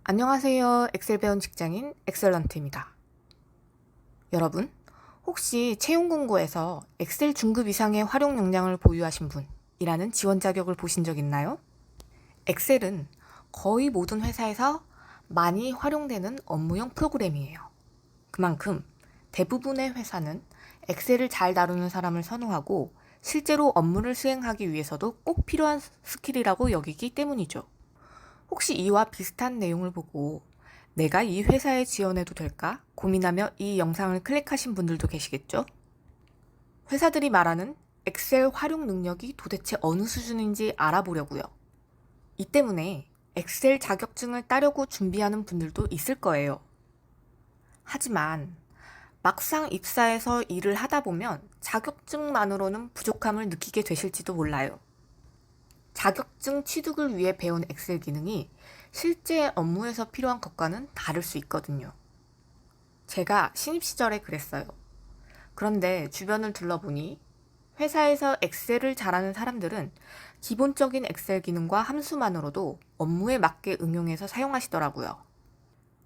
안녕하세요. 엑셀 배운 직장인 엑셀런트입니다. 여러분, 혹시 채용공고에서 엑셀 중급 이상의 활용 역량을 보유하신 분이라는 지원 자격을 보신 적 있나요? 엑셀은 거의 모든 회사에서 많이 활용되는 업무용 프로그램이에요. 그만큼 대부분의 회사는 엑셀을 잘 다루는 사람을 선호하고 실제로 업무를 수행하기 위해서도 꼭 필요한 스킬이라고 여기기 때문이죠. 혹시 이와 비슷한 내용을 보고 내가 이 회사에 지원해도 될까 고민하며 이 영상을 클릭하신 분들도 계시겠죠? 회사들이 말하는 엑셀 활용 능력이 도대체 어느 수준인지 알아보려고요. 이 때문에 엑셀 자격증을 따려고 준비하는 분들도 있을 거예요. 하지만 막상 입사해서 일을 하다 보면 자격증만으로는 부족함을 느끼게 되실지도 몰라요. 자격증 취득을 위해 배운 엑셀 기능이 실제 업무에서 필요한 것과는 다를 수 있거든요. 제가 신입 시절에 그랬어요. 그런데 주변을 둘러보니 회사에서 엑셀을 잘하는 사람들은 기본적인 엑셀 기능과 함수만으로도 업무에 맞게 응용해서 사용하시더라고요.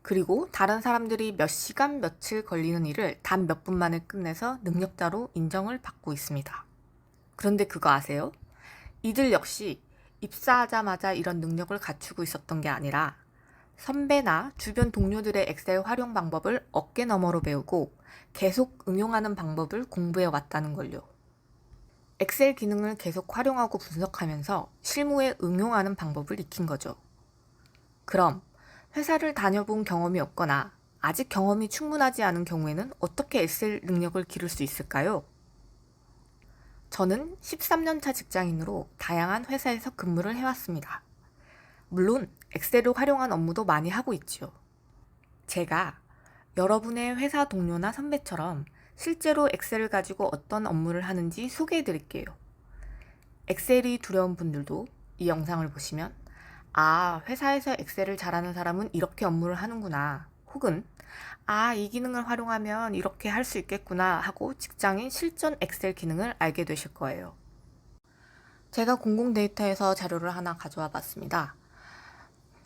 그리고 다른 사람들이 몇 시간 며칠 걸리는 일을 단 몇 분 만에 끝내서 능력자로 인정을 받고 있습니다. 그런데 그거 아세요? 이들 역시 입사하자마자 이런 능력을 갖추고 있었던 게 아니라 선배나 주변 동료들의 엑셀 활용 방법을 어깨너머로 배우고 계속 응용하는 방법을 공부해 왔다는 걸요. 엑셀 기능을 계속 활용하고 분석하면서 실무에 응용하는 방법을 익힌 거죠. 그럼 회사를 다녀본 경험이 없거나 아직 경험이 충분하지 않은 경우에는 어떻게 엑셀 능력을 기를 수 있을까요? 저는 13년차 직장인으로 다양한 회사에서 근무를 해왔습니다. 물론 엑셀을 활용한 업무도 많이 하고 있지요. 제가 여러분의 회사 동료나 선배처럼 실제로 엑셀을 가지고 어떤 업무를 하는지 소개해 드릴게요. 엑셀이 두려운 분들도 이 영상을 보시면 회사에서 엑셀을 잘하는 사람은 이렇게 업무를 하는구나. 혹은 이 기능을 활용하면 이렇게 할 수 있겠구나 하고 직장인 실전 엑셀 기능을 알게 되실 거예요. 제가 공공 데이터에서 자료를 하나 가져와 봤습니다.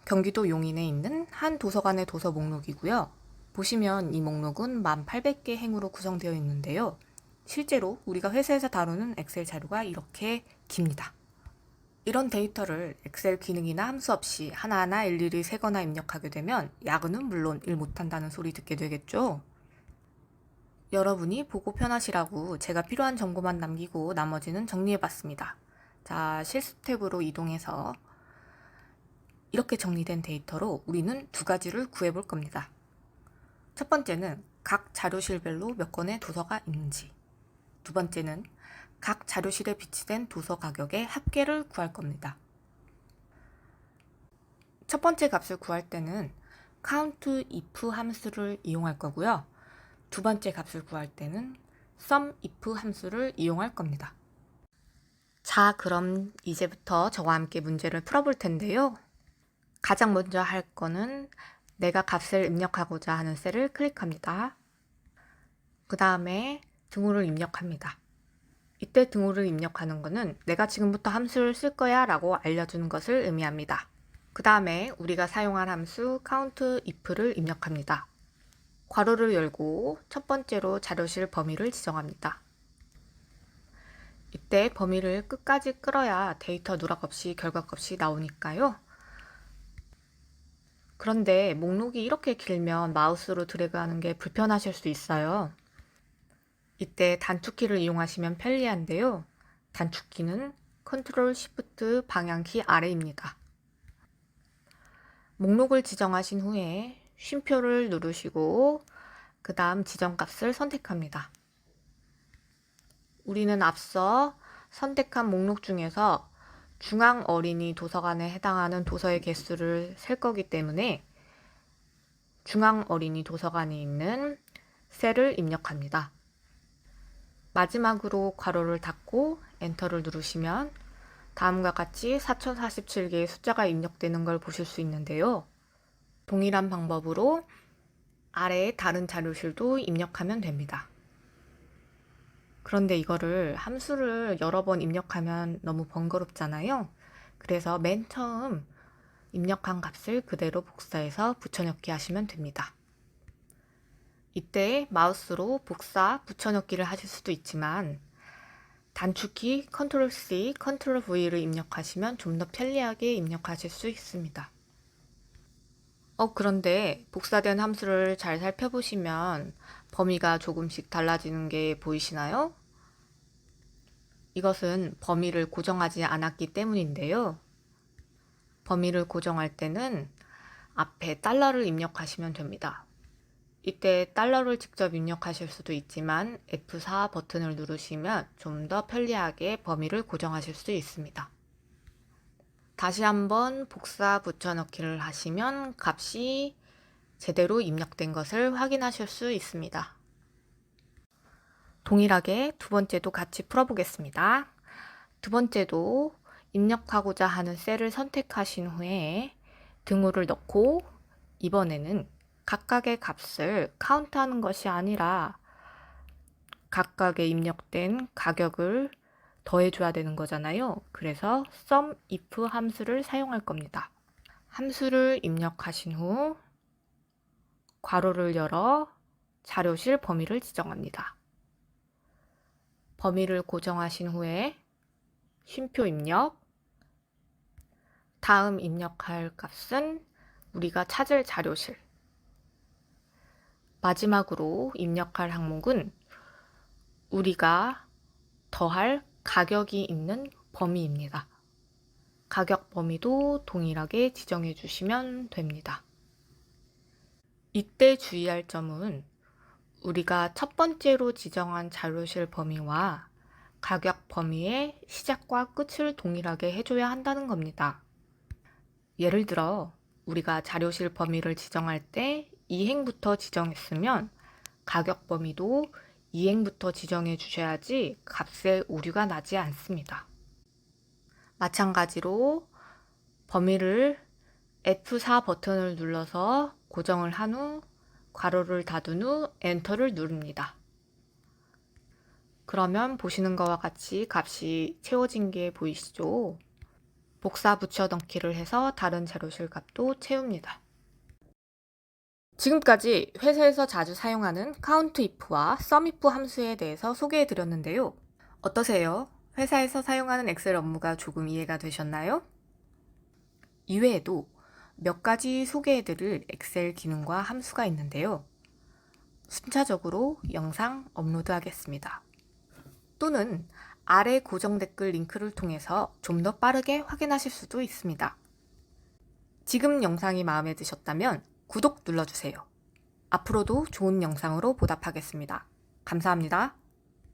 경기도 용인에 있는 한 도서관의 도서 목록이고요. 보시면 이 목록은 1800개 행으로 구성되어 있는데요. 실제로 우리가 회사에서 다루는 엑셀 자료가 이렇게 깁니다. 이런 데이터를 엑셀 기능이나 함수 없이 하나하나 일일이 세거나 입력하게 되면 야근은 물론 일 못한다는 소리 듣게 되겠죠? 여러분이 보고 편하시라고 제가 필요한 정보만 남기고 나머지는 정리해봤습니다. 자, 실습 탭으로 이동해서 이렇게 정리된 데이터로 우리는 두 가지를 구해볼 겁니다. 첫 번째는 각 자료실별로 몇 권의 도서가 있는지, 두 번째는 각 자료실에 비치된 도서 가격의 합계를 구할 겁니다. 첫 번째 값을 구할 때는 countIF 함수를 이용할 거고요. 두 번째 값을 구할 때는 SUMIF 함수를 이용할 겁니다. 자, 그럼 이제부터 저와 함께 문제를 풀어볼 텐데요. 가장 먼저 할 거는 내가 값을 입력하고자 하는 셀을 클릭합니다. 그 다음에 등호를 입력합니다. 이때 등호를 입력하는 것은 내가 지금부터 함수를 쓸 거야 라고 알려주는 것을 의미합니다. 그 다음에 우리가 사용할 함수 countIf를 입력합니다. 괄호를 열고 첫 번째로 자료실 범위를 지정합니다. 이때 범위를 끝까지 끌어야 데이터 누락 없이 결과 값이 나오니까요. 그런데 목록이 이렇게 길면 마우스로 드래그하는 게 불편하실 수 있어요. 이때 단축키를 이용하시면 편리한데요. 단축키는 Ctrl Shift 방향키 아래입니다. 목록을 지정하신 후에 쉼표를 누르시고 그 다음 지정값을 선택합니다. 우리는 앞서 선택한 목록 중에서 중앙 어린이 도서관에 해당하는 도서의 개수를 셀 거기 때문에 중앙 어린이 도서관에 있는 셀을 입력합니다. 마지막으로 괄호를 닫고 엔터를 누르시면 다음과 같이 4047개의 숫자가 입력되는 걸 보실 수 있는데요. 동일한 방법으로 아래의 다른 자료실도 입력하면 됩니다. 그런데 이거를 함수를 여러 번 입력하면 너무 번거롭잖아요. 그래서 맨 처음 입력한 값을 그대로 복사해서 붙여넣기 하시면 됩니다. 이때 마우스로 복사, 붙여넣기를 하실 수도 있지만 단축키 Ctrl C, Ctrl V를 입력하시면 좀 더 편리하게 입력하실 수 있습니다. 그런데 복사된 함수를 잘 살펴보시면 범위가 조금씩 달라지는 게 보이시나요? 이것은 범위를 고정하지 않았기 때문인데요. 범위를 고정할 때는 앞에 달러를 입력하시면 됩니다. 이때 달러를 직접 입력하실 수도 있지만 F4 버튼을 누르시면 좀 더 편리하게 범위를 고정하실 수 있습니다. 다시 한번 복사 붙여넣기를 하시면 값이 제대로 입력된 것을 확인하실 수 있습니다. 동일하게 두 번째도 같이 풀어보겠습니다. 두 번째도 입력하고자 하는 셀을 선택하신 후에 등호를 넣고 이번에는 각각의 값을 카운트하는 것이 아니라 각각의 입력된 가격을 더해줘야 되는 거잖아요. 그래서 SUMIF 함수를 사용할 겁니다. 함수를 입력하신 후 괄호를 열어 자료실 범위를 지정합니다. 범위를 고정하신 후에 쉼표 입력, 다음 입력할 값은 우리가 찾을 자료실, 마지막으로 입력할 항목은 우리가 더할 가격이 있는 범위입니다. 가격 범위도 동일하게 지정해 주시면 됩니다. 이때 주의할 점은 우리가 첫 번째로 지정한 자료실 범위와 가격 범위의 시작과 끝을 동일하게 해줘야 한다는 겁니다. 예를 들어 우리가 자료실 범위를 지정할 때 2행부터 지정했으면 가격 범위도 2행부터 지정해 주셔야지 값에 오류가 나지 않습니다. 마찬가지로 범위를 F4 버튼을 눌러서 고정을 한 후 괄호를 닫은 후 엔터를 누릅니다. 그러면 보시는 것과 같이 값이 채워진 게 보이시죠? 복사 붙여넣기를 해서 다른 자료실 값도 채웁니다. 지금까지 회사에서 자주 사용하는 COUNTIF와 SUMIF 함수에 대해서 소개해 드렸는데요. 어떠세요? 회사에서 사용하는 엑셀 업무가 조금 이해가 되셨나요? 이외에도 몇 가지 소개해 드릴 엑셀 기능과 함수가 있는데요. 순차적으로 영상 업로드하겠습니다. 또는 아래 고정 댓글 링크를 통해서 좀 더 빠르게 확인하실 수도 있습니다. 지금 영상이 마음에 드셨다면 구독 눌러주세요. 앞으로도 좋은 영상으로 보답하겠습니다. 감사합니다.